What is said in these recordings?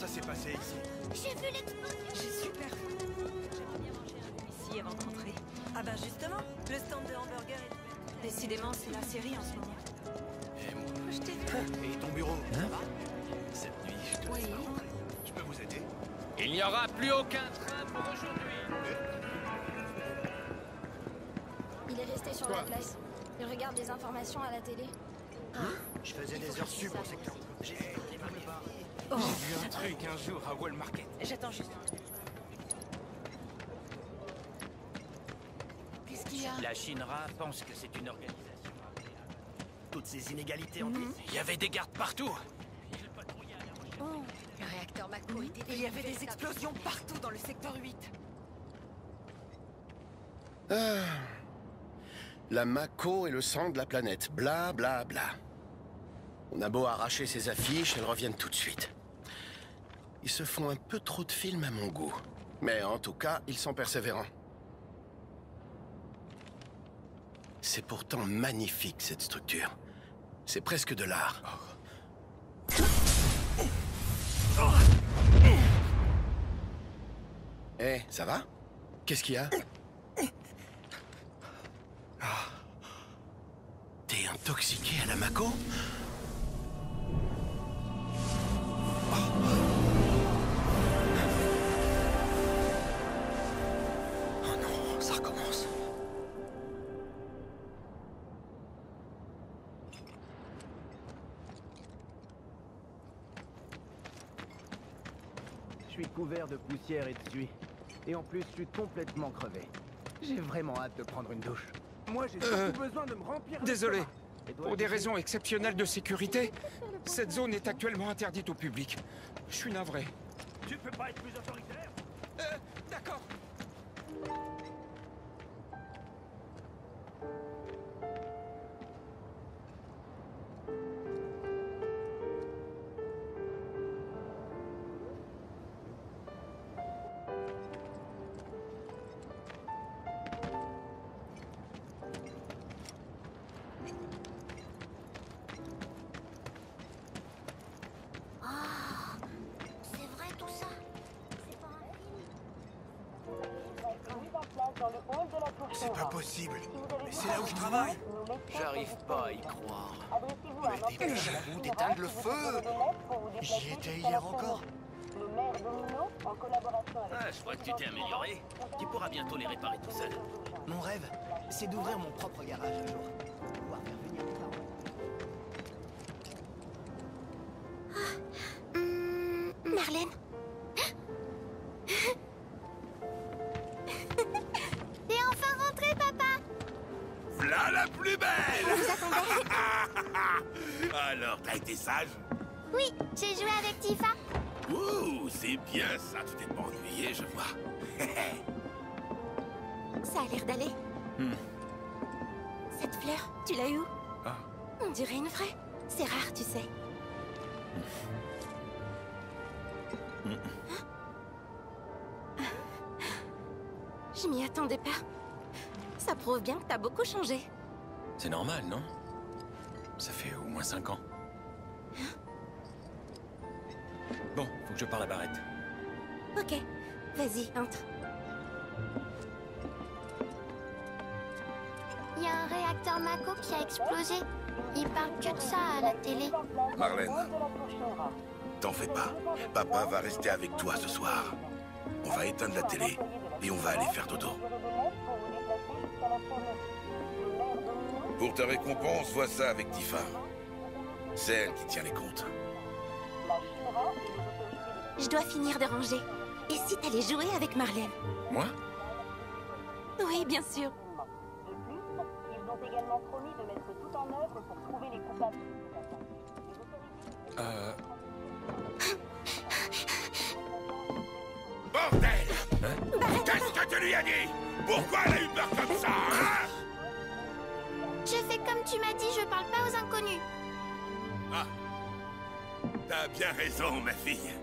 ça s'est passé ici? J'ai vu l'explosion. J'ai super faim. J'aimerais bien manger un peu ici avant de rentrer. Ah ben justement, le stand de hamburger est ouvert. Décidément, c'est la série en ce moment. Et moi? Je t'ai vu. Et ton bureau, ça va? Cette nuit, je te laisse pas rentrer. Je peux vous aider? Il n'y aura plus aucun train pour aujourd'hui. Il est resté sur la place. Il regarde des informations à la télé. Je faisais des heures sup au secteur. J'ai vu un truc un jour à Wall Market. J'attends juste. Qu'est-ce qu'il y a? La Shinra pense que c'est une organisation. Toutes ces inégalités entre il y avait des gardes partout. Oh, le réacteur Mako était... Il y avait des explosions partout dans le secteur 8. La Mako est le sang de la planète. Bla bla bla. On a beau arracher ces affiches, elles reviennent tout de suite. Ils se font un peu trop de films à mon goût. Mais en tout cas, ils sont persévérants. C'est pourtant magnifique, cette structure. C'est presque de l'art. Eh, ça va? Qu'est-ce qu'il y a? T'es intoxiqué à la Mako? Oh non, ça recommence. Je suis couvert de poussière et de suie. Et en plus, je suis complètement crevé. J'ai vraiment hâte de prendre une douche. Moi, j'ai surtout besoin de me remplir... Désolé. Pour des raisons exceptionnelles de sécurité, cette zone est actuellement interdite au public. Je suis navré. Tu peux pas être plus autoritaire? D'accord. C'est vrai tout ça? C'est pas un film? C'est pas possible. Mais c'est là où je travaille. J'arrive pas à y croire. Mais dépêchez-vous d'éteindre le feu. J'y étais hier encore. Ah, je crois que tu t'es amélioré. Tu pourras bientôt les réparer tout seul. Mon rêve, c'est d'ouvrir mon propre garage un jour. Pouvoir faire venir des parents. Marlène? T'es enfin rentré, papa? V'là la plus belle! Vous attendez? Alors, t'as été sage? Oui, j'ai joué avec Tifa. Ouh, c'est bien ça, tu t'es pas ennuyé, je vois. Ça a l'air d'aller. Cette fleur, tu l'as eu où? On dirait une vraie. C'est rare, tu sais. Je m'y attendais pas. Ça prouve bien que t'as beaucoup changé. C'est normal, non? Ça fait au moins 5 ans. Bon, faut que je parle à Barrett. Ok, vas-y, entre. Il y a un réacteur Mako qui a explosé. Il parle que de ça à la télé. Marlène, t'en fais pas. Papa va rester avec toi ce soir. On va éteindre la télé et on va aller faire dodo. Pour ta récompense, vois ça avec Tifa. C'est elle qui tient les comptes. Je dois finir de ranger. Et si t'allais jouer avec Marlène? Moi? Oui, bien sûr. Ils ont également promis de mettre tout en œuvre pour trouver les coupables. Bordel! Qu'est-ce que tu lui as dit? Pourquoi elle a eu peur comme ça, hein? Je fais comme tu m'as dit, je parle pas aux inconnus. Ah. T'as bien raison, ma fille.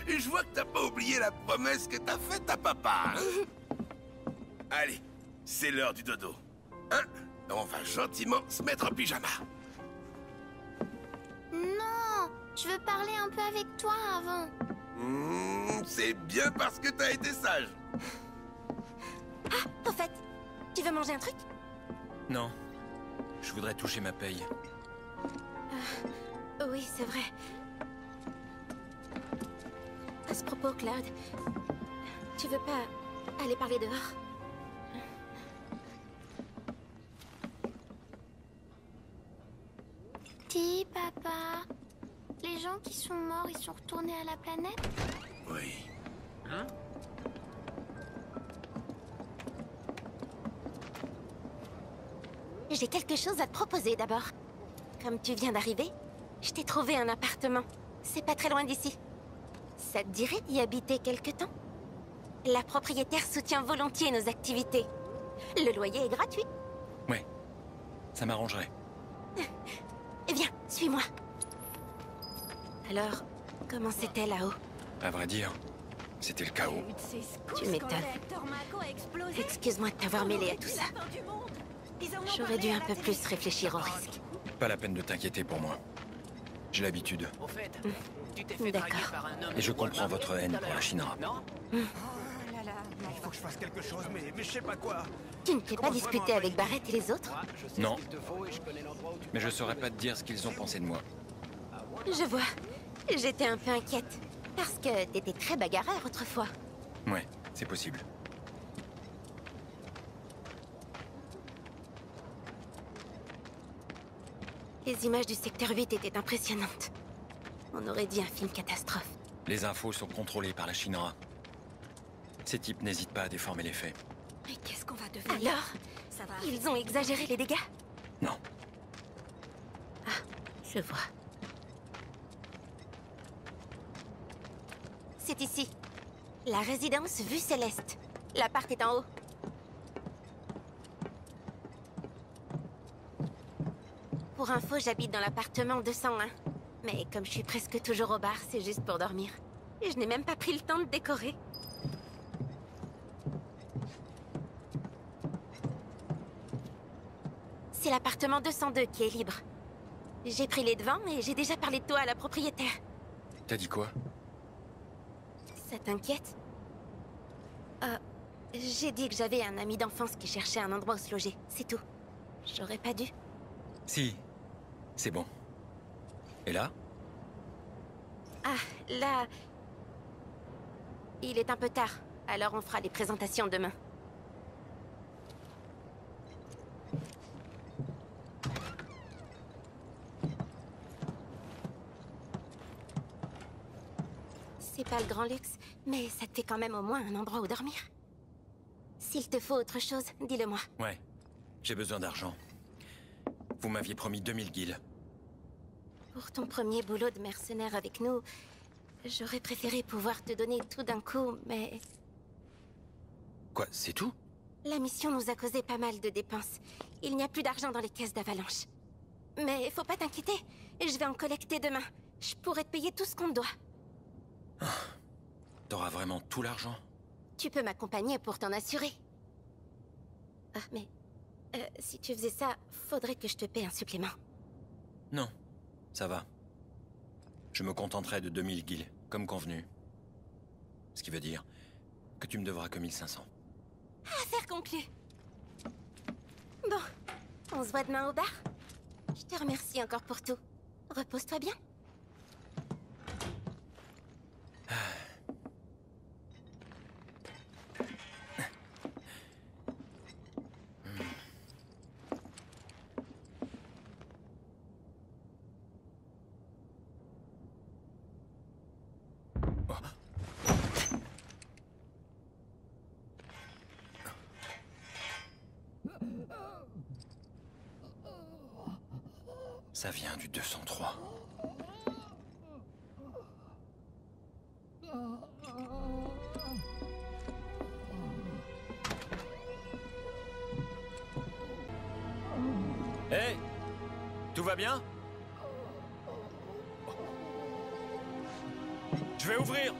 Et je vois que t'as pas oublié la promesse que t'as faite à papa, hein? Allez, c'est l'heure du dodo. Hein? On va gentiment se mettre en pyjama. Non, je veux parler un peu avec toi avant. C'est bien parce que t'as été sage. Ah, au fait, tu veux manger un truc? Non. Je voudrais toucher ma paye. Oui, c'est vrai. À ce propos, Cloud, tu veux pas aller parler dehors? Dis, papa, les gens qui sont morts, ils sont retournés à la planète? Oui. Hein? J'ai quelque chose à te proposer d'abord. Comme tu viens d'arriver, je t'ai trouvé un appartement. C'est pas très loin d'ici. Ça te dirait d'y habiter quelque temps? La propriétaire soutient volontiers nos activités. Le loyer est gratuit. Ouais. Ça m'arrangerait. Eh bien, suis-moi. Alors, comment c'était là-haut? À vrai dire, c'était le chaos. Tu m'étonnes. Excuse-moi de t'avoir mêlé à tout ça. J'aurais dû un peu plus réfléchir au risque. Pas la peine de t'inquiéter pour moi. J'ai l'habitude. Au fait, tu t'es fait draguer D'accord. par un homme Et je comprends marié votre haine tout à pour la l'heure, Shinra. Non? Il faut que je fasse quelque chose, mais je sais pas quoi. Tu ne t'es pas disputé avec Barrett et les autres? Non. Mais je saurais pas te dire ce qu'ils ont pensé de moi. Je vois. J'étais un peu inquiète. Parce que t'étais très bagarreur autrefois. Ouais, c'est possible. Les images du secteur 8 étaient impressionnantes. On aurait dit un film catastrophe. Les infos sont contrôlées par la Shinra. Ces types n'hésitent pas à déformer les faits. Mais qu'est-ce qu'on va devenir? Alors, Ça va. ils ont exagéré les dégâts? Non. Je vois. C'est ici. La résidence vue céleste. L'appart est en haut. Pour info, j'habite dans l'appartement 201. Mais comme je suis presque toujours au bar, c'est juste pour dormir. Et je n'ai même pas pris le temps de décorer. C'est l'appartement 202 qui est libre. J'ai pris les devants et j'ai déjà parlé de toi à la propriétaire. T'as dit quoi? Ça t'inquiète? J'ai dit que j'avais un ami d'enfance qui cherchait un endroit où se loger, c'est tout. J'aurais pas dû. Si. C'est bon. Et là? Ah, là... Il est un peu tard, alors on fera les présentations demain. C'est pas le grand luxe, mais ça te fait quand même au moins un endroit où dormir. S'il te faut autre chose, dis-le-moi. Ouais. J'ai besoin d'argent. Vous m'aviez promis 2000 guilds. Pour ton premier boulot de mercenaire avec nous, j'aurais préféré pouvoir te donner tout d'un coup, mais... Quoi, c'est tout? La mission nous a causé pas mal de dépenses. Il n'y a plus d'argent dans les caisses d'Avalanche. Mais faut pas t'inquiéter, je vais en collecter demain. Je pourrai te payer tout ce qu'on te doit. T'auras vraiment tout l'argent? Tu peux m'accompagner pour t'en assurer. Ah, mais... si tu faisais ça, faudrait que je te paie un supplément. Non, ça va. Je me contenterai de 2000 guilds, comme convenu. Ce qui veut dire que tu me devras que 1500. Affaire conclue. Bon, on se voit demain au bar. Je te remercie encore pour tout. Repose-toi bien. Ça vient du 203. Hé! Tout va bien? Je vais ouvrir!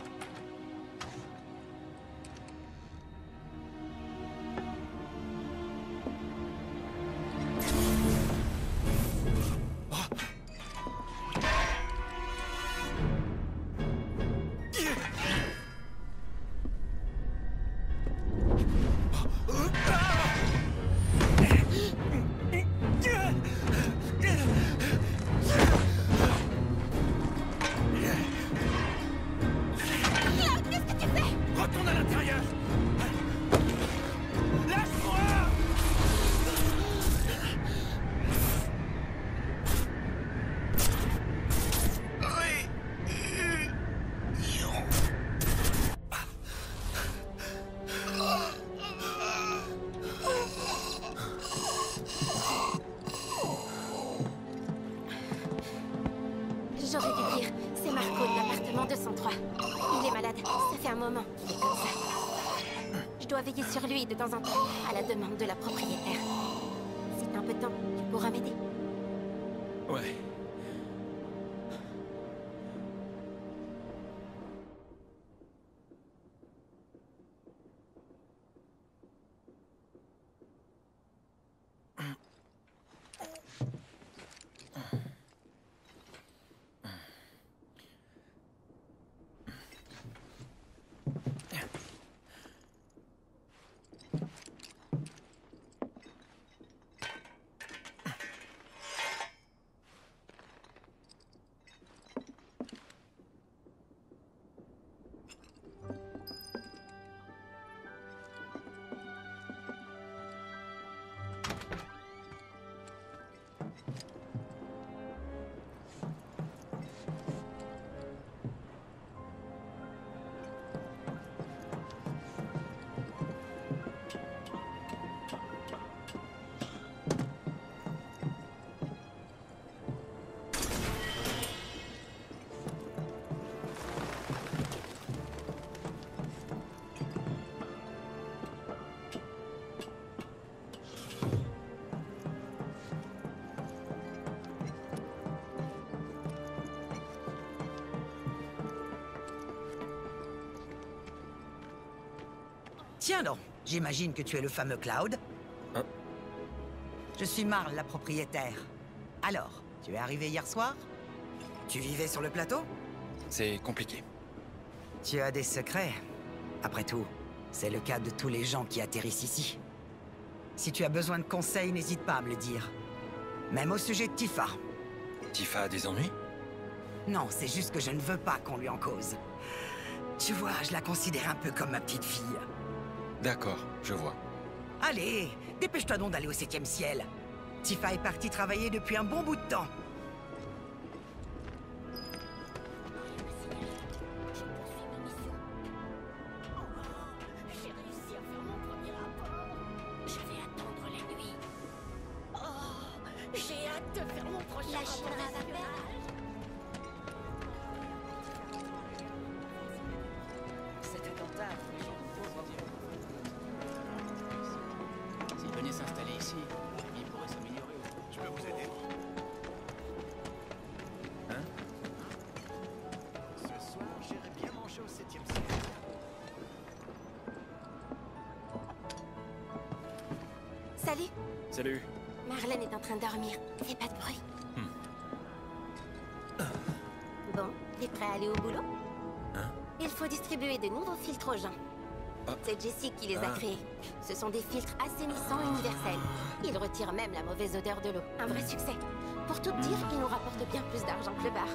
moment qu'il est comme ça. Je dois veiller sur lui de temps en temps, à la demande de la propriétaire. Si t'as un peu de temps, tu pourras m'aider. Ouais. Tiens donc, j'imagine que tu es le fameux Cloud. Hein? Je suis Marle, la propriétaire. Alors, tu es arrivé hier soir? Tu vivais sur le plateau? C'est compliqué. Tu as des secrets. Après tout, c'est le cas de tous les gens qui atterrissent ici. Si tu as besoin de conseils, n'hésite pas à me le dire. Même au sujet de Tifa. Tifa a des ennuis? Non, c'est juste que je ne veux pas qu'on lui en cause. Tu vois, je la considère un peu comme ma petite fille. D'accord, je vois. Allez, dépêche-toi donc d'aller au 7e ciel. Tifa est partie travailler depuis un bon bout de temps. J'ai réussi à faire mon premier rapport. Je vais attendre la nuit. Oh, j'ai hâte de faire mon prochain rapport national. Cet attentat, S'il venait s'installer ici, il pourrait s'améliorer. Je peux vous aider? Hein? Ce soir, j'irai bien manger au 7e ciel. Salut, Salut. Marlène est en train de dormir. Fais pas de bruit. Bon, t'es prêt à aller au boulot? Hein? Il faut distribuer de nouveaux filtres aux gens. Ah. C'est Jessie qui les a Ah. créés. Ce sont des filtres assainissants universels. Ils retirent même la mauvaise odeur de l'eau. Un vrai succès. Pour tout te dire, ils nous rapportent bien plus d'argent que le bar.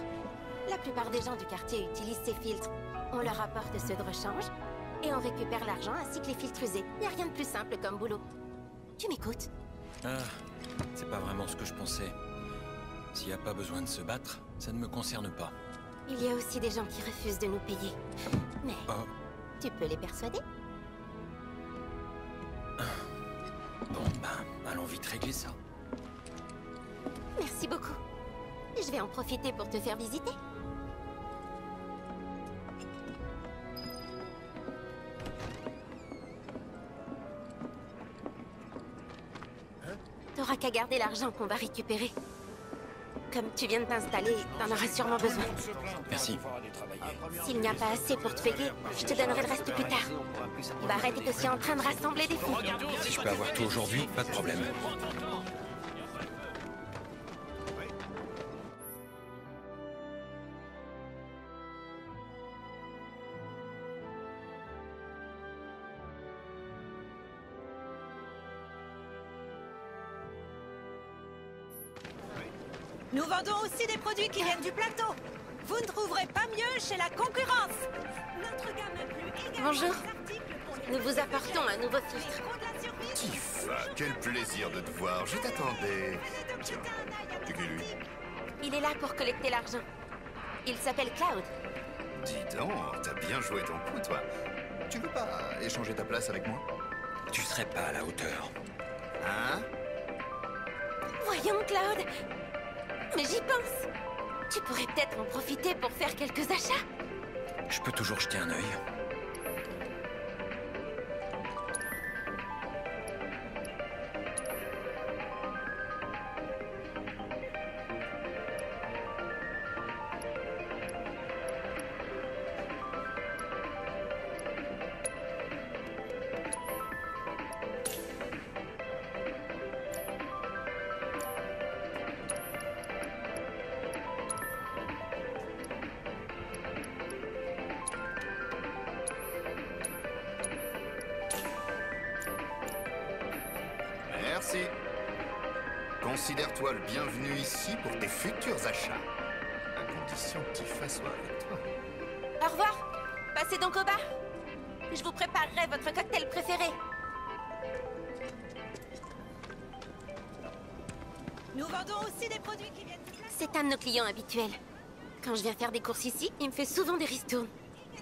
La plupart des gens du quartier utilisent ces filtres. On leur apporte ceux de rechange et on récupère l'argent ainsi que les filtres usés. Y a rien de plus simple comme boulot. Tu m'écoutes? Ah, c'est pas vraiment ce que je pensais. S'il n'y a pas besoin de se battre, ça ne me concerne pas. Il y a aussi des gens qui refusent de nous payer. Mais Oh, tu peux les persuader? bon, ben, allons vite régler ça. Merci beaucoup. Je vais en profiter pour te faire visiter. T'auras qu'à garder l'argent qu'on va récupérer. Comme tu viens de t'installer, t'en auras sûrement besoin. Merci. S'il n'y a pas assez pour te payer, je te donnerai le reste plus tard. Barrett est aussi en train de rassembler des fonds. Si je peux avoir tout aujourd'hui, pas de problème. Nous vendons aussi des produits qui viennent du plateau. Vous ne trouverez pas mieux chez la concurrence. Notre gamme inclut également Bonjour. des articles pour les Nous vous apportons un nouveau filtre. gros de la surprise. Tifa, quel plaisir de te voir, je t'attendais. Tiens, tu qui lui? Il est là pour collecter l'argent. Il s'appelle Cloud. Dis donc, t'as bien joué ton coup, toi. Tu veux pas échanger ta place avec moi? Tu serais pas à la hauteur. Hein? Voyons, Cloud. Mais j'y pense. Tu pourrais peut-être en profiter pour faire quelques achats. Je peux toujours jeter un œil. Merci. Considère-toi le bienvenu ici pour tes futurs achats. À condition que tu fasses soit avec toi. Au revoir. Passez donc au bar. Je vous préparerai votre cocktail préféré. Nous vendons aussi des produits qui viennent... C'est un de nos clients habituels. Quand je viens faire des courses ici, il me fait souvent des ristournes.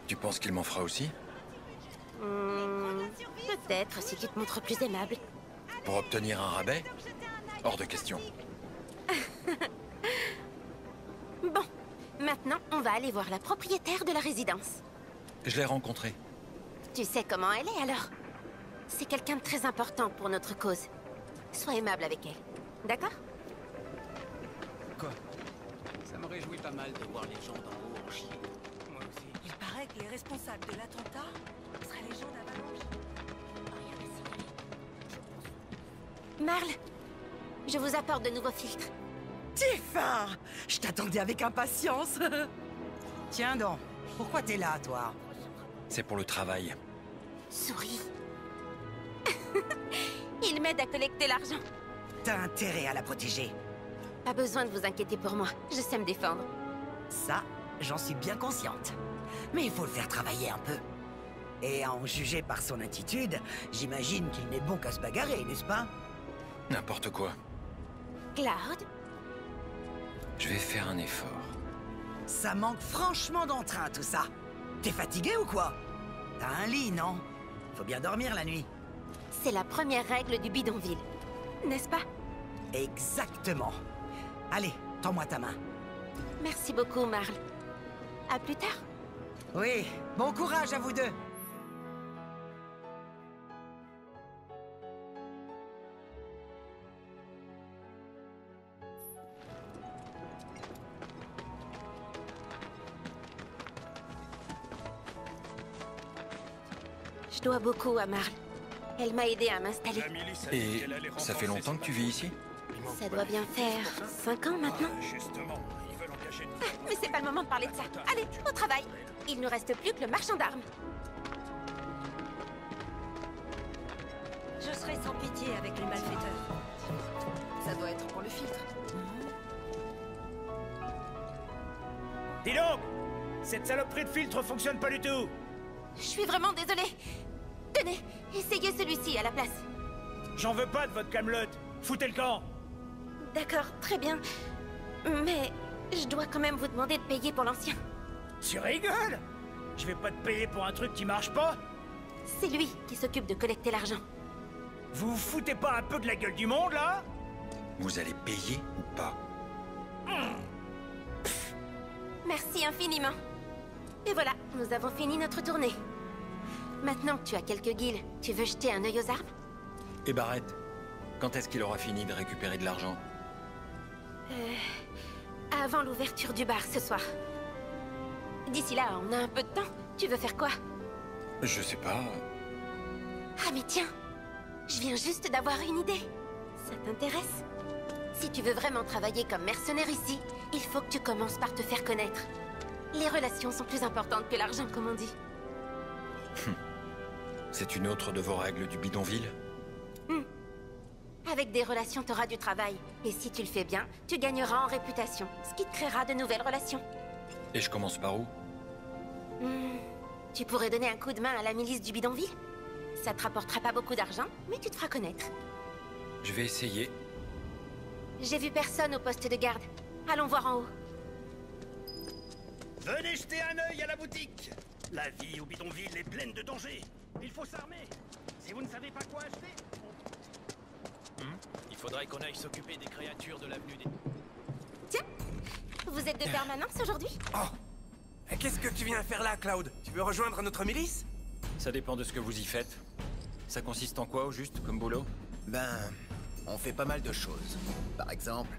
Tu penses qu'il m'en fera aussi? Peut-être, si tu te montres plus aimable. Pour obtenir un rabais? Hors de question. Bon, maintenant, on va aller voir la propriétaire de la résidence. Je l'ai rencontrée. Tu sais comment elle est, alors? C'est quelqu'un de très important pour notre cause. Sois aimable avec elle. D'accord? Quoi? Ça me réjouit pas mal de voir les gens d'en haut en chier. Moi aussi. Il paraît que les responsables de l'attentat seraient les gens d'Avalanche. Marle, je vous apporte de nouveaux filtres. Tifa! Je t'attendais avec impatience. Tiens donc, pourquoi t'es là, toi? C'est pour le travail. Souris. Il m'aide à collecter l'argent. T'as intérêt à la protéger. Pas besoin de vous inquiéter pour moi, je sais me défendre. Ça, j'en suis bien consciente. Mais il faut le faire travailler un peu. Et à en juger par son attitude, j'imagine qu'il n'est bon qu'à se bagarrer, n'est-ce pas? N'importe quoi. Cloud? Je vais faire un effort. Ça manque franchement d'entrain, tout ça. T'es fatigué ou quoi? T'as un lit, non? Faut bien dormir la nuit. C'est la première règle du bidonville, n'est-ce pas? Exactement. Allez, tends-moi ta main. Merci beaucoup, Marle. À plus tard. Oui, bon courage à vous deux. Je dois beaucoup à Marle. Elle m'a aidé à m'installer. Et ça fait longtemps que tu vis ici? Ça doit bien faire 5 ans maintenant. Mais c'est pas le moment de parler de ça. Allez, au travail. Il ne reste plus que le marchand d'armes. Je serai sans pitié avec les malfaiteurs. Ça doit être pour le filtre. Dis donc! Cette saloperie de filtre fonctionne pas du tout! Je suis vraiment désolée. Tenez, essayez celui-ci à la place. J'en veux pas de votre camelote! Foutez le camp! D'accord, très bien. Mais je dois quand même vous demander de payer pour l'ancien. Tu rigoles? Je vais pas te payer pour un truc qui marche pas? C'est lui qui s'occupe de collecter l'argent. Vous vous foutez pas un peu de la gueule du monde, là? Vous allez payer ou pas? Merci infiniment. Et voilà, nous avons fini notre tournée. Maintenant que tu as quelques guilds, tu veux jeter un œil aux armes? Et Barrett, quand est-ce qu'il aura fini de récupérer de l'argent? Avant l'ouverture du bar ce soir. D'ici là, on a un peu de temps. Tu veux faire quoi? Je sais pas. Ah mais tiens, je viens juste d'avoir une idée. Ça t'intéresse? Si tu veux vraiment travailler comme mercenaire ici, il faut que tu commences par te faire connaître. Les relations sont plus importantes que l'argent, comme on dit. C'est une autre de vos règles du bidonville? Avec des relations, t'auras du travail. Et si tu le fais bien, tu gagneras en réputation, ce qui te créera de nouvelles relations. Et je commence par où? Tu pourrais donner un coup de main à la milice du bidonville? Ça te rapportera pas beaucoup d'argent, mais tu te feras connaître. Je vais essayer. J'ai vu personne au poste de garde. Allons voir en haut. Venez jeter un œil à la boutique. La vie au bidonville est pleine de dangers. Il faut s'armer. Si vous ne savez pas quoi acheter... Il faudrait qu'on aille s'occuper des créatures de l'avenue des... Tiens, vous êtes de permanence aujourd'hui? Oh! Et qu'est-ce que tu viens faire là, Cloud? Tu veux rejoindre notre milice? Ça dépend de ce que vous y faites. Ça consiste en quoi, au juste, comme boulot? Ben, on fait pas mal de choses. Par exemple,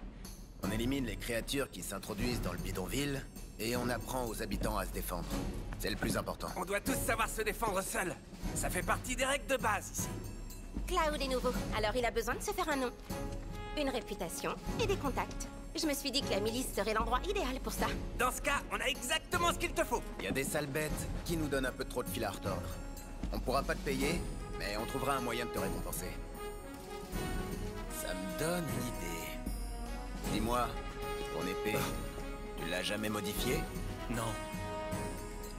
on élimine les créatures qui s'introduisent dans le bidonville, et on apprend aux habitants à se défendre. C'est le plus important. On doit tous savoir se défendre seul. Ça fait partie des règles de base ici. Cloud est nouveau, alors il a besoin de se faire un nom. Une réputation et des contacts. Je me suis dit que la milice serait l'endroit idéal pour ça. Dans ce cas, on a exactement ce qu'il te faut. Il y a des sales bêtes qui nous donnent un peu trop de fil à retordre. On pourra pas te payer, mais on trouvera un moyen de te récompenser. donne une idée. Dis-moi, ton épée, tu l'as jamais modifiée? Non.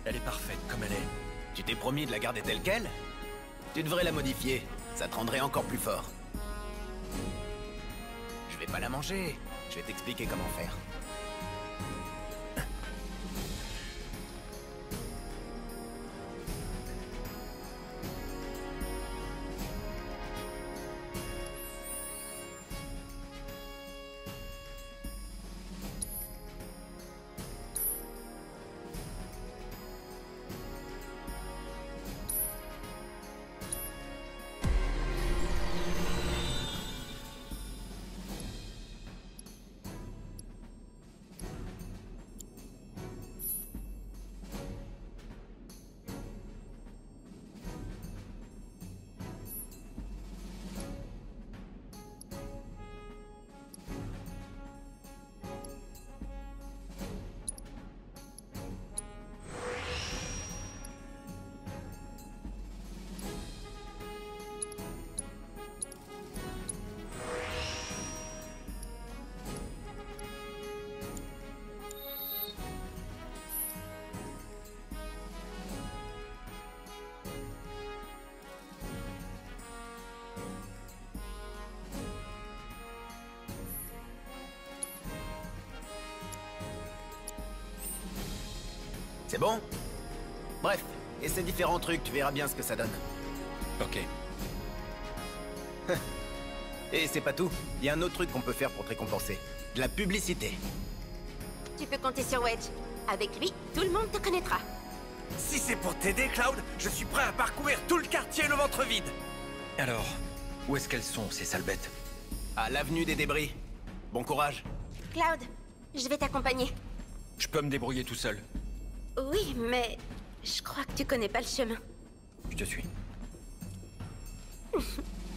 Elle est parfaite comme elle est. Tu t'es promis de la garder telle quelle? Tu devrais la modifier, ça te rendrait encore plus fort. Je vais pas la manger, je vais t'expliquer comment faire. C'est bon? Bref, essaie différents trucs, tu verras bien ce que ça donne. Ok. Et c'est pas tout, il y a un autre truc qu'on peut faire pour te récompenser. De la publicité. Tu peux compter sur Wedge. Avec lui, tout le monde te connaîtra. Si c'est pour t'aider, Cloud, je suis prêt à parcourir tout le quartier le ventre vide. Alors, où est-ce qu'elles sont, ces sales bêtes? À l'avenue des débris. Bon courage. Cloud, je vais t'accompagner. Je peux me débrouiller tout seul. Oui, mais je crois que tu connais pas le chemin. Je te suis.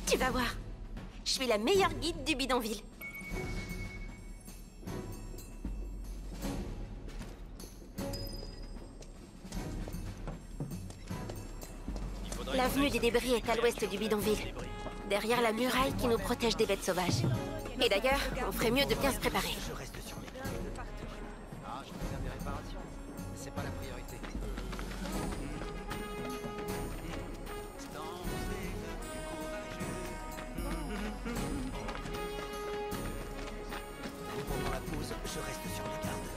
Tu vas voir. Je suis la meilleure guide du bidonville. L'avenue des débris est à l'ouest du bidonville, derrière la muraille qui nous protège des bêtes sauvages. Et d'ailleurs, on ferait mieux de bien se préparer. Ah, je peux faire des réparations. C'est pas la priorité. Pendant la pause, je reste sur les gardes.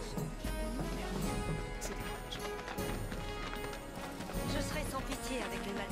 Je serai sans pitié avec les malades.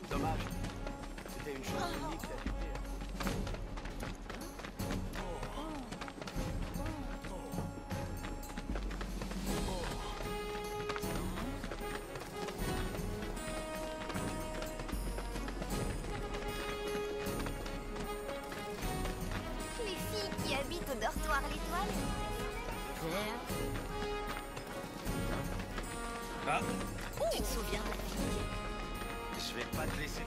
Dommage. C'était une chose unique d'habiter. Les filles qui habitent au dortoir l'étoile. Ah, Tu te souviens de la fille? je vais pas te laisser.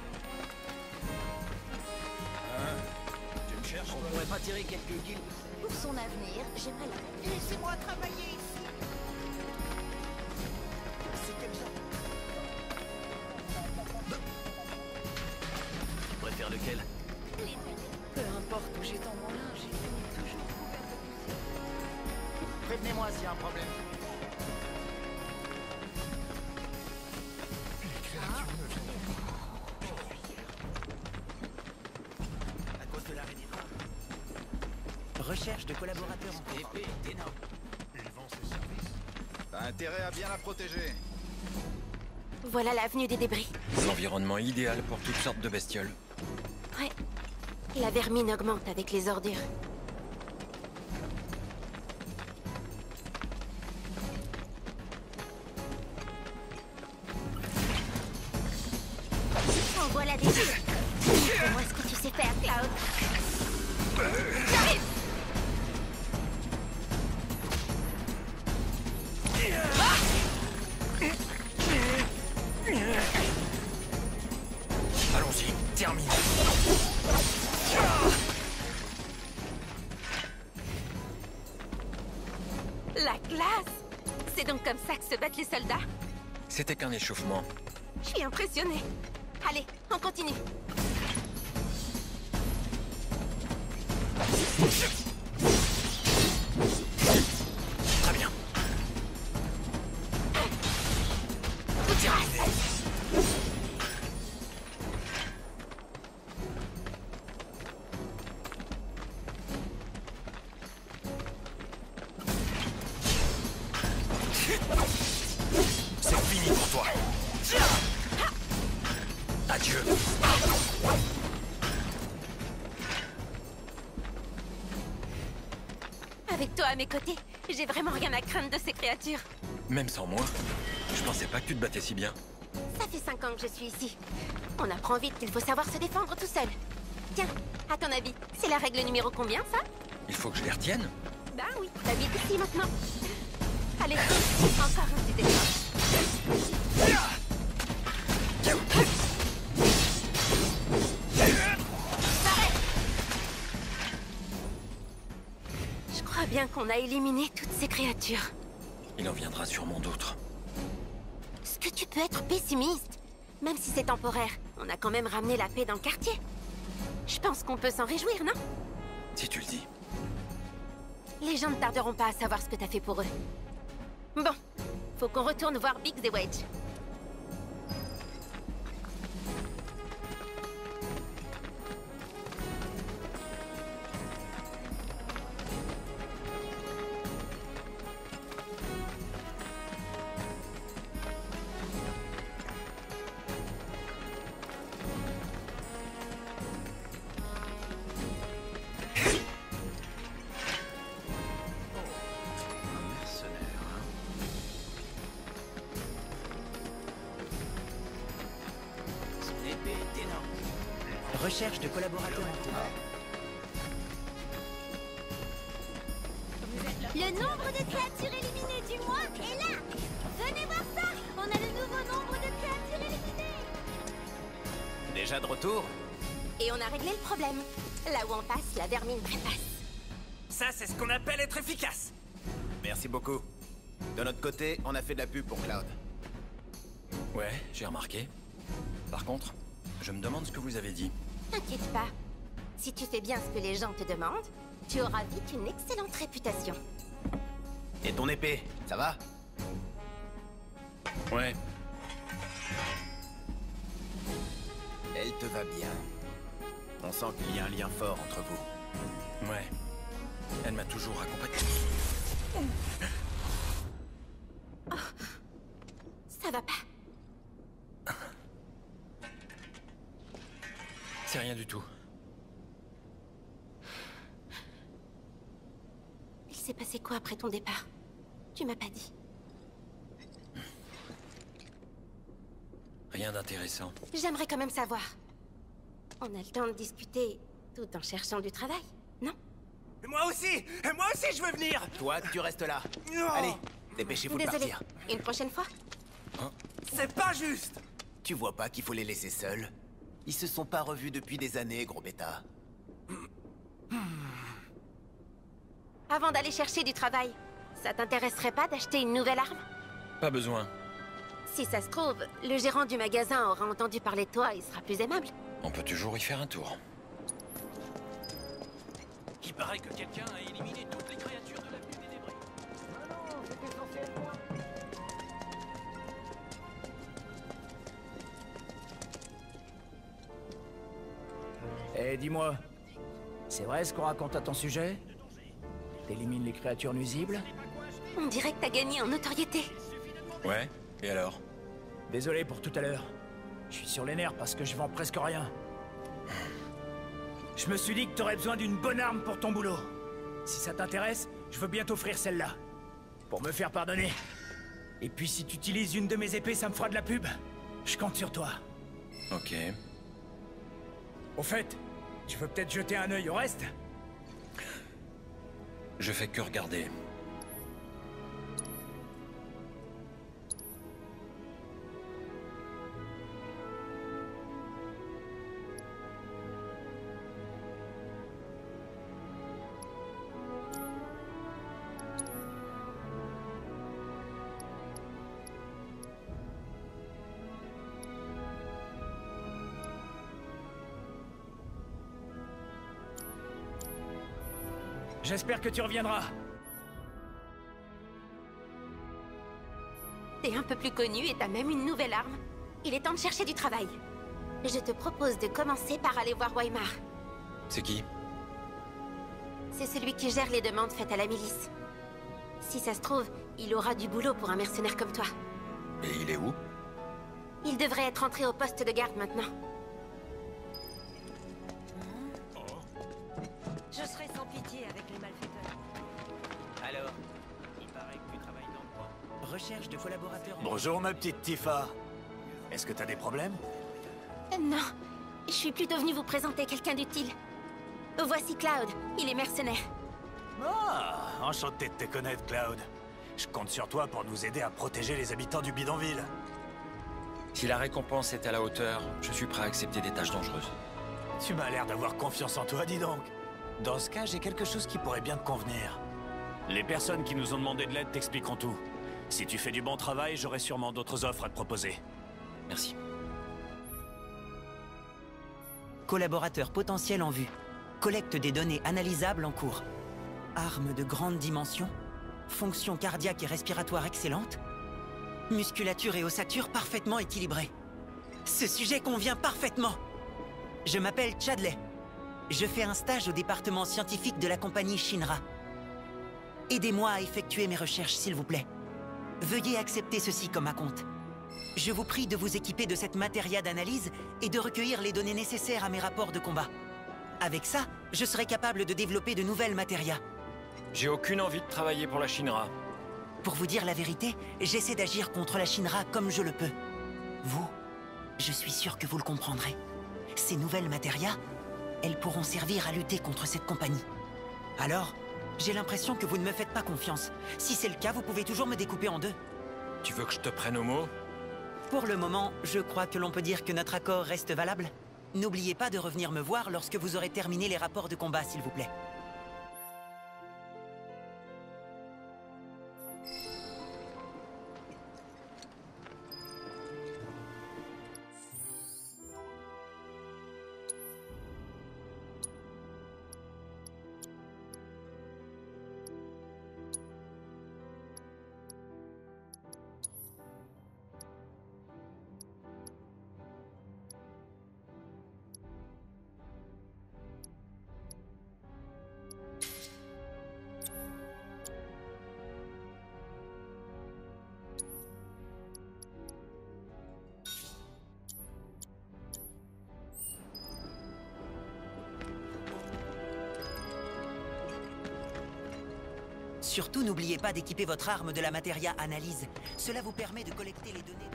Tu me cherches? On pourrait pas tirer quelques kills. Pour son avenir, j'aimerais la... Laissez-moi travailler ici. C'est quelqu'un. Tu préfères lequel? Peu importe où j'étends mon linge, il finit toujours couvert de poussière. Prévenez-moi s'il y a un problème. À cause de l'araignée rare. Recherche de collaborateurs en Épée est énorme. Il vend ses services. T'as intérêt à bien la protéger. Voilà l'avenue des débris. L'environnement idéal pour toutes sortes de bestioles. Ouais. La vermine augmente avec les ordures. En voilà des yeux. Montre-moi ce que tu sais faire, Cloud. J'arrive. Allons-y, termine. La classe! C'est donc comme ça que se battent les soldats? C'était qu'un échauffement. Je suis impressionnée. Allez, on continue. Très bien. C'est fini pour toi. Adieu. Avec toi à mes côtés, j'ai vraiment rien à craindre de ces créatures. Même sans moi, je pensais pas que tu te battais si bien. Ça fait 5 ans que je suis ici. On apprend vite qu'il faut savoir se défendre tout seul. Tiens, à ton avis, c'est la règle numéro combien, ça? Il faut que je les retienne. Ben oui, t'habites ici maintenant. Allez, encore un petit effort. Arrête! Je crois bien qu'on a éliminé toutes ces créatures. Il en viendra sûrement d'autres. Est-ce que tu peux être pessimiste? Même si c'est temporaire, on a quand même ramené la paix dans le quartier. Je pense qu'on peut s'en réjouir, non? Si tu le dis. Les gens ne tarderont pas à savoir ce que t'as fait pour eux. Bon, faut qu'on retourne voir Biggs et Wedge. Recherche de collaborateurs en cours. Le nombre de créatures éliminées du mois est là. Venez voir ça. On a le nouveau nombre de créatures éliminées. Déjà de retour? Et on a réglé le problème. Là où on passe, la vermine trépasse. Ça, c'est ce qu'on appelle être efficace. Merci beaucoup. De notre côté, on a fait de la pub pour Cloud. Ouais, j'ai remarqué. Par contre, je me demande ce que vous avez dit. T'inquiète pas. Si tu fais bien ce que les gens te demandent, tu auras vite une excellente réputation. Et ton épée, ça va? Ouais. Elle te va bien. On sent qu'il y a un lien fort entre vous. Ouais. Elle m'a toujours accompagné. Oh. Ça va pas. C'est rien du tout. Il s'est passé quoi après ton départ? Tu m'as pas dit. Rien d'intéressant. J'aimerais quand même savoir. On a le temps de discuter tout en cherchant du travail, non? Moi aussi je veux venir. Toi, tu restes là. Allez, dépêchez-vous de Désolée. partir. Une prochaine fois? C'est pas juste. Tu vois pas qu'il faut les laisser seuls? Ils se sont pas revus depuis des années, gros bêta. Avant d'aller chercher du travail, ça t'intéresserait pas d'acheter une nouvelle arme? Pas besoin. Si ça se trouve, le gérant du magasin aura entendu parler de toi et sera plus aimable. On peut toujours y faire un tour. Il paraît que quelqu'un a éliminé toutes les créatures de l'avenue des débris. Eh, dis-moi, c'est vrai ce qu'on raconte à ton sujet? T'élimines les créatures nuisibles? On dirait que t'as gagné en notoriété. Ouais, et alors? Désolé pour tout à l'heure. Je suis sur les nerfs parce que je vends presque rien. Je me suis dit que t'aurais besoin d'une bonne arme pour ton boulot. Si ça t'intéresse, je veux bien t'offrir celle-là. Pour me faire pardonner. Et puis si tu utilises une de mes épées, ça me fera de la pub. Je compte sur toi. Ok. Au fait, tu veux peut-être jeter un œil au reste? Je fais que regarder. J'espère que tu reviendras. T'es un peu plus connu et t'as même une nouvelle arme. Il est temps de chercher du travail. Je te propose de commencer par aller voir Weimar. C'est qui? C'est celui qui gère les demandes faites à la milice. Si ça se trouve, il aura du boulot pour un mercenaire comme toi. Et il est où? Il devrait être entré au poste de garde maintenant. Je serai sans pitié avec les malfaiteurs. Alors, il paraît que tu travailles dans le coin. Recherche de collaborateurs. Bonjour ma petite Tifa. Est-ce que t'as des problèmes? Non, je suis plutôt venu vous présenter quelqu'un d'utile. Voici Cloud, il est mercenaire. Ah, enchanté de te connaître, Cloud. Je compte sur toi pour nous aider à protéger les habitants du bidonville. Si la récompense est à la hauteur, je suis prêt à accepter des tâches dangereuses. Tu m'as l'air d'avoir confiance en toi, dis donc. Dans ce cas, j'ai quelque chose qui pourrait bien te convenir. Les personnes qui nous ont demandé de l'aide t'expliqueront tout. Si tu fais du bon travail, j'aurai sûrement d'autres offres à te proposer. Merci. Collaborateurs potentiels en vue. Collecte des données analysables en cours. Arme de grande dimension. Fonction cardiaque et respiratoire excellente. Musculature et ossature parfaitement équilibrées. Ce sujet convient parfaitement. Je m'appelle Chadley. Je fais un stage au département scientifique de la compagnie Shinra. Aidez-moi à effectuer mes recherches, s'il vous plaît. Veuillez accepter ceci comme acompte. Je vous prie de vous équiper de cette matéria d'analyse et de recueillir les données nécessaires à mes rapports de combat. Avec ça, je serai capable de développer de nouvelles matérias. J'ai aucune envie de travailler pour la Shinra. Pour vous dire la vérité, j'essaie d'agir contre la Shinra comme je le peux. Vous, je suis sûr que vous le comprendrez. Ces nouvelles matérias, elles pourront servir à lutter contre cette compagnie. Alors, j'ai l'impression que vous ne me faites pas confiance. Si c'est le cas, vous pouvez toujours me découper en deux. Tu veux que je te prenne au mot? Pour le moment, je crois que l'on peut dire que notre accord reste valable. N'oubliez pas de revenir me voir lorsque vous aurez terminé les rapports de combat, s'il vous plaît. Surtout, n'oubliez pas d'équiper votre arme de la matéria analyse. Cela vous permet de collecter les données.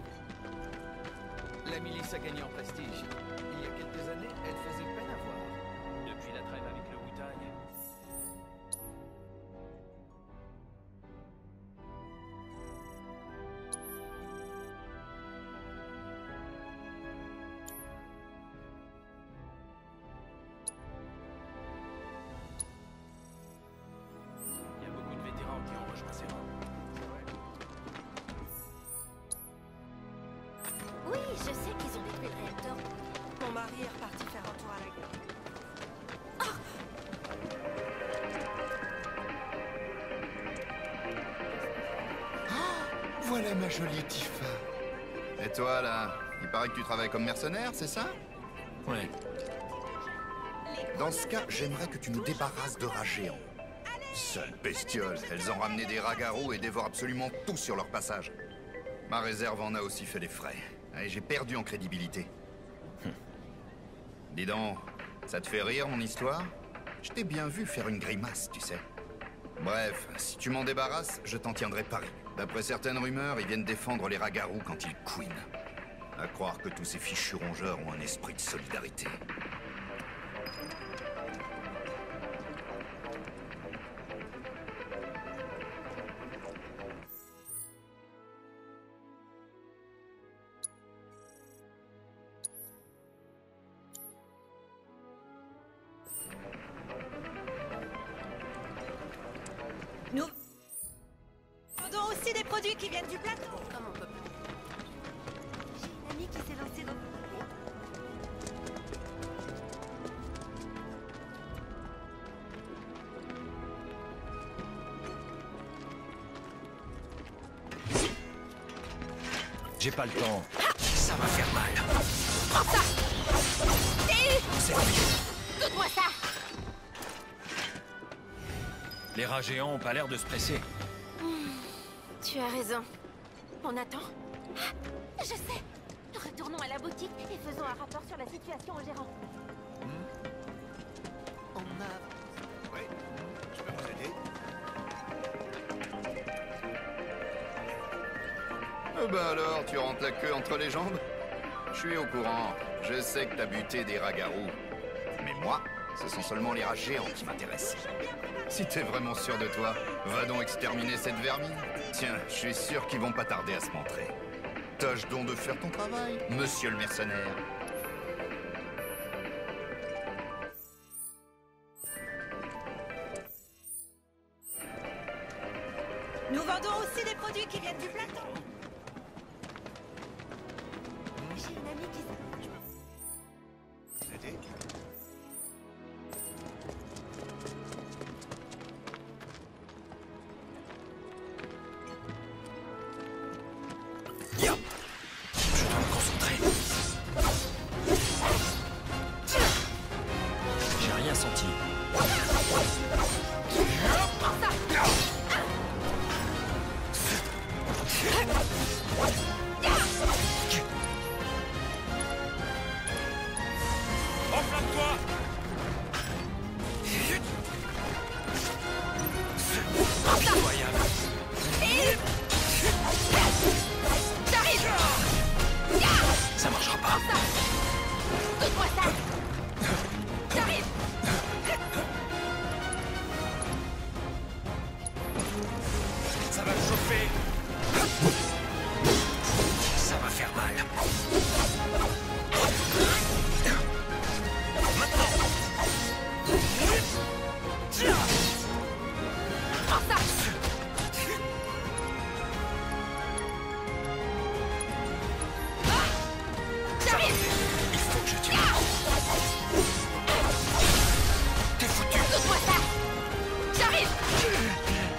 La milice a gagné en prestige. Il y a quelques années, elle faisait peine à voir. Depuis la trêve avec le Wu-Tai. Il y a beaucoup de vétérans qui ont rejoint ces rangs. Oui, je sais qu'ils ont détruit le réacteur. Mon mari est reparti faire un tour à la gare. Voilà ma jolie Tifa. Et toi, là, il paraît que tu travailles comme mercenaire, c'est ça? Ouais. Dans ce cas, j'aimerais que tu nous débarrasses de rats géants. Seules bestioles, elles ont ramené des ragarous et dévorent absolument tout sur leur passage. Ma réserve en a aussi fait les frais. Et j'ai perdu en crédibilité. Dis donc, Ça te fait rire, mon histoire? Je t'ai bien vu faire une grimace, tu sais. Bref, si tu m'en débarrasses, je t'en tiendrai pari. D'après certaines rumeurs, ils viennent défendre les ragarous quand ils couinent. À croire que tous ces fichus rongeurs ont un esprit de solidarité. Nous vendons aussi des produits qui viennent du plateau. Comme on peut. J'ai une amie qui s'est lancée dans... J'ai pas le temps. Ça va faire mal. Prends ça! C'est Donne-moi ça! Les rats géants ont pas l'air de se presser. Tu as raison. On attend? Je sais! Retournons à la boutique et faisons un rapport sur la situation au gérant. On a... Oui, je peux vous aider. Bah alors, tu rentres la queue entre les jambes? Je suis au courant. Je sais que t'as buté des ragarous. Mais moi, ce sont seulement les rats géants qui m'intéressent. Si t'es vraiment sûr de toi, va donc exterminer cette vermine. Tiens, je suis sûr qu'ils vont pas tarder à se montrer. Tâche donc de faire ton travail, monsieur le mercenaire. Nous vendons aussi des produits qui viennent du plateau. J'ai une amie qui s'est... Je dois me concentrer. J'ai rien senti. Enflamme-toi! Incroyable. Ça marchera pas. Donne-moi ça! J'arrive! Ça va me chauffer. Ça va faire mal. Maintenant. Prends ça! J'arrive! Il faut que je tire. T'es foutu. Donne-moi ça! J'arrive!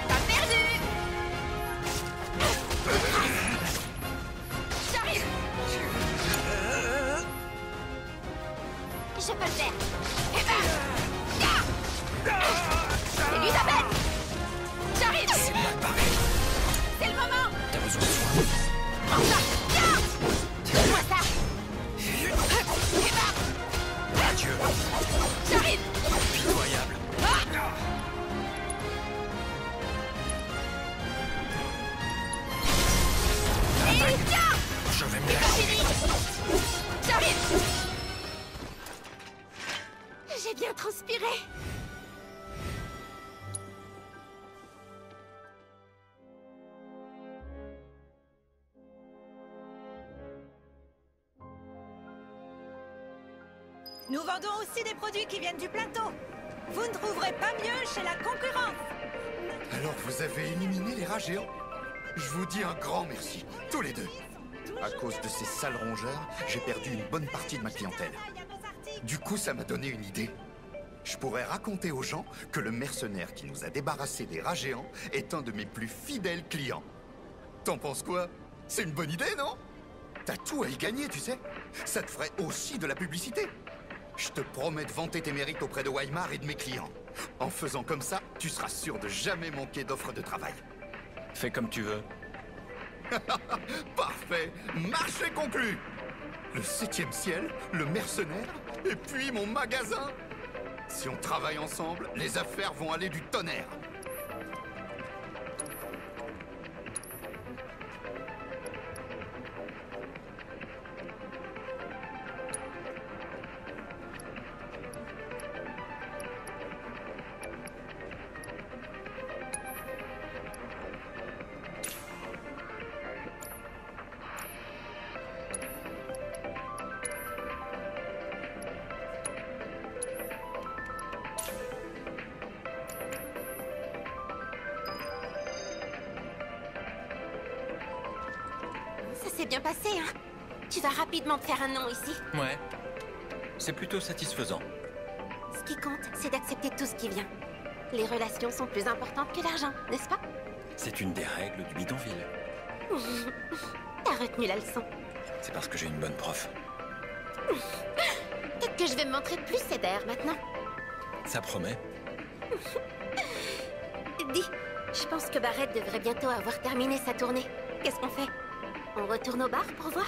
T'as perdu! J'arrive! Je peux le faire! Eh ben! C'est lui la bête! J'arrive! C'est mal barré. C'est le moment! T'as besoin de soin. Prends ça! Donne-moi ça! Eh ben! Adieu. J'arrive! Pitoyable. Je vais me lâcher. J'arrive! J'ai bien transpiré. Nous vendons aussi des produits qui viennent du plateau. Vous ne trouverez pas mieux chez la concurrence. Alors vous avez éliminé les rats géants? Je vous dis un grand merci, tous les deux. À cause de ces sales rongeurs, j'ai perdu une bonne partie de ma clientèle. Du coup, ça m'a donné une idée. Je pourrais raconter aux gens que le mercenaire qui nous a débarrassés des rats géants est un de mes plus fidèles clients. T'en penses quoi? C'est une bonne idée, non? T'as tout à y gagner, tu sais. Ça te ferait aussi de la publicité. Je te promets de vanter tes mérites auprès de Weimar et de mes clients. En faisant comme ça, tu seras sûr de jamais manquer d'offres de travail. Fais comme tu veux. Parfait. Marché conclu. Le 7e ciel, le mercenaire Et puis mon magasin. Si on travaille ensemble, les affaires vont aller du tonnerre. Ça s'est bien passé, hein? Tu vas rapidement te faire un nom ici. Ouais. C'est plutôt satisfaisant. Ce qui compte, c'est d'accepter tout ce qui vient. Les relations sont plus importantes que l'argent, n'est-ce pas? C'est une des règles du bidonville. T'as retenu la leçon. C'est parce que j'ai une bonne prof. Peut-être que je vais me montrer plus sévère maintenant. Ça promet. Dis, je pense que Barrett devrait bientôt avoir terminé sa tournée. Qu'est-ce qu'on fait? On retourne au bar pour voir?